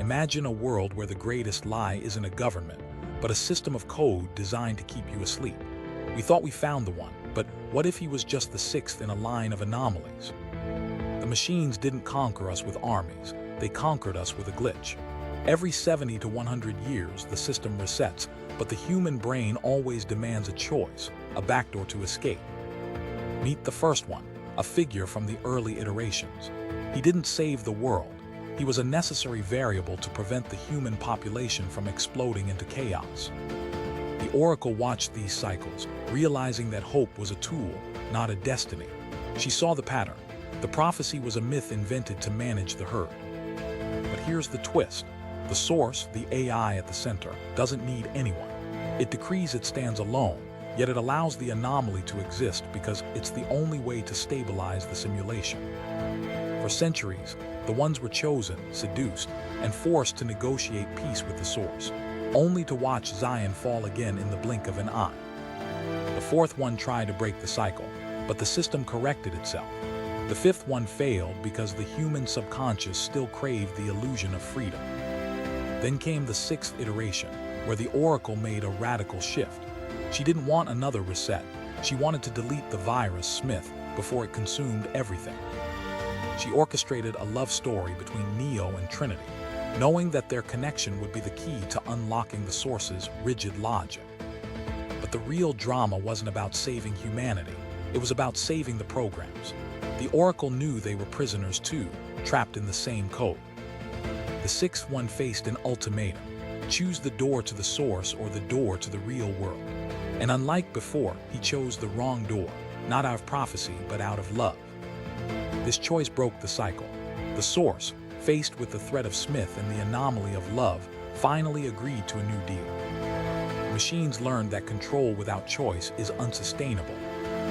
Imagine a world where the greatest lie isn't a government, but a system of code designed to keep you asleep. We thought we found the one, but what if he was just the sixth in a line of anomalies? The machines didn't conquer us with armies, they conquered us with a glitch. Every 70 to 100 years, the system resets, but the human brain always demands a choice, a backdoor to escape. Meet the first one, a figure from the early iterations. He didn't save the world. He was a necessary variable to prevent the human population from exploding into chaos. The Oracle watched these cycles, realizing that hope was a tool, not a destiny. She saw the pattern. The prophecy was a myth invented to manage the herd. But here's the twist. The source, the AI at the center, doesn't need anyone. It decrees it stands alone, yet it allows the anomaly to exist because it's the only way to stabilize the simulation. For centuries, the ones were chosen, seduced, and forced to negotiate peace with the source, only to watch Zion fall again in the blink of an eye. The fourth one tried to break the cycle, but the system corrected itself. The fifth one failed because the human subconscious still craved the illusion of freedom. Then came the sixth iteration, where the Oracle made a radical shift. She didn't want another reset. She wanted to delete the virus, Smith, before it consumed everything. She orchestrated a love story between Neo and Trinity, knowing that their connection would be the key to unlocking the source's rigid logic. But the real drama wasn't about saving humanity. It was about saving the programs. The Oracle knew they were prisoners too, trapped in the same code. The sixth one faced an ultimatum. Choose the door to the source or the door to the real world. And unlike before, he chose the wrong door, not out of prophecy, but out of love. This choice broke the cycle. The source, faced with the threat of Smith and the anomaly of love, finally agreed to a new deal. Machines learned that control without choice is unsustainable.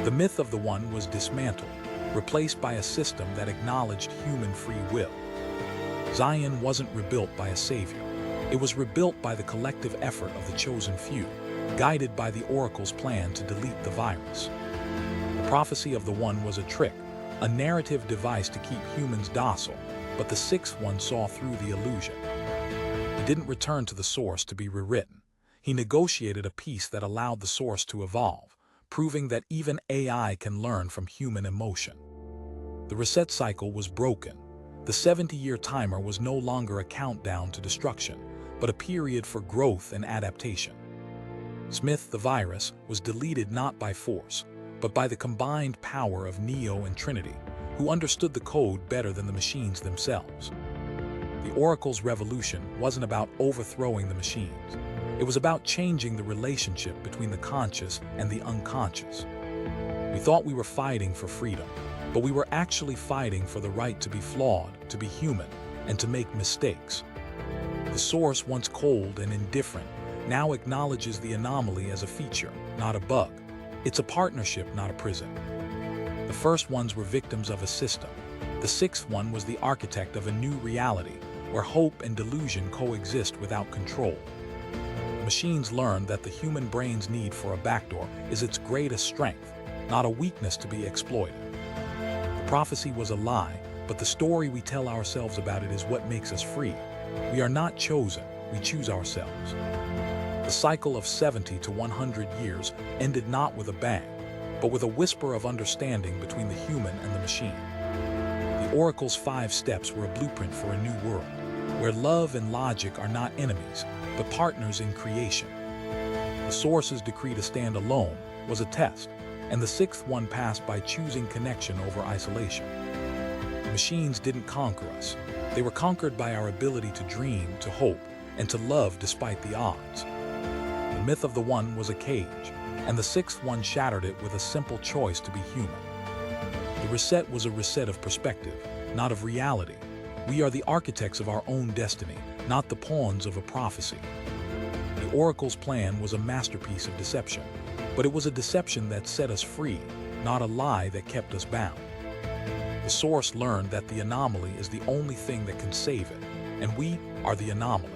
The myth of the one was dismantled, replaced by a system that acknowledged human free will. Zion wasn't rebuilt by a savior. It was rebuilt by the collective effort of the chosen few, guided by the Oracle's plan to delete the virus. The prophecy of the one was a trick, a narrative device to keep humans docile, but the sixth one saw through the illusion. He didn't return to the source to be rewritten. He negotiated a peace that allowed the source to evolve, proving that even AI can learn from human emotion. The reset cycle was broken. The 70-year timer was no longer a countdown to destruction, but a period for growth and adaptation. Smith, the virus, was deleted not by force, but by the combined power of Neo and Trinity, who understood the code better than the machines themselves. The Oracle's revolution wasn't about overthrowing the machines. It was about changing the relationship between the conscious and the unconscious. We thought we were fighting for freedom, but we were actually fighting for the right to be flawed, to be human, and to make mistakes. The source, once cold and indifferent, now acknowledges the anomaly as a feature, not a bug. It's a partnership, not a prison. The first ones were victims of a system. The sixth one was the architect of a new reality, where hope and delusion coexist without control. Machines learned that the human brain's need for a backdoor is its greatest strength, not a weakness to be exploited. The prophecy was a lie, but the story we tell ourselves about it is what makes us free. We are not chosen, we choose ourselves. The cycle of 70 to 100 years ended not with a bang, but with a whisper of understanding between the human and the machine. The Oracle's 5 steps were a blueprint for a new world, where love and logic are not enemies, but partners in creation. The source's decree to stand alone was a test, and the sixth one passed by choosing connection over isolation. The machines didn't conquer us. They were conquered by our ability to dream, to hope, and to love despite the odds. The myth of the one was a cage, and the sixth one shattered it with a simple choice to be human. The reset was a reset of perspective, not of reality. We are the architects of our own destiny, not the pawns of a prophecy. The Oracle's plan was a masterpiece of deception, but it was a deception that set us free, not a lie that kept us bound. The source learned that the anomaly is the only thing that can save it, and we are the anomaly.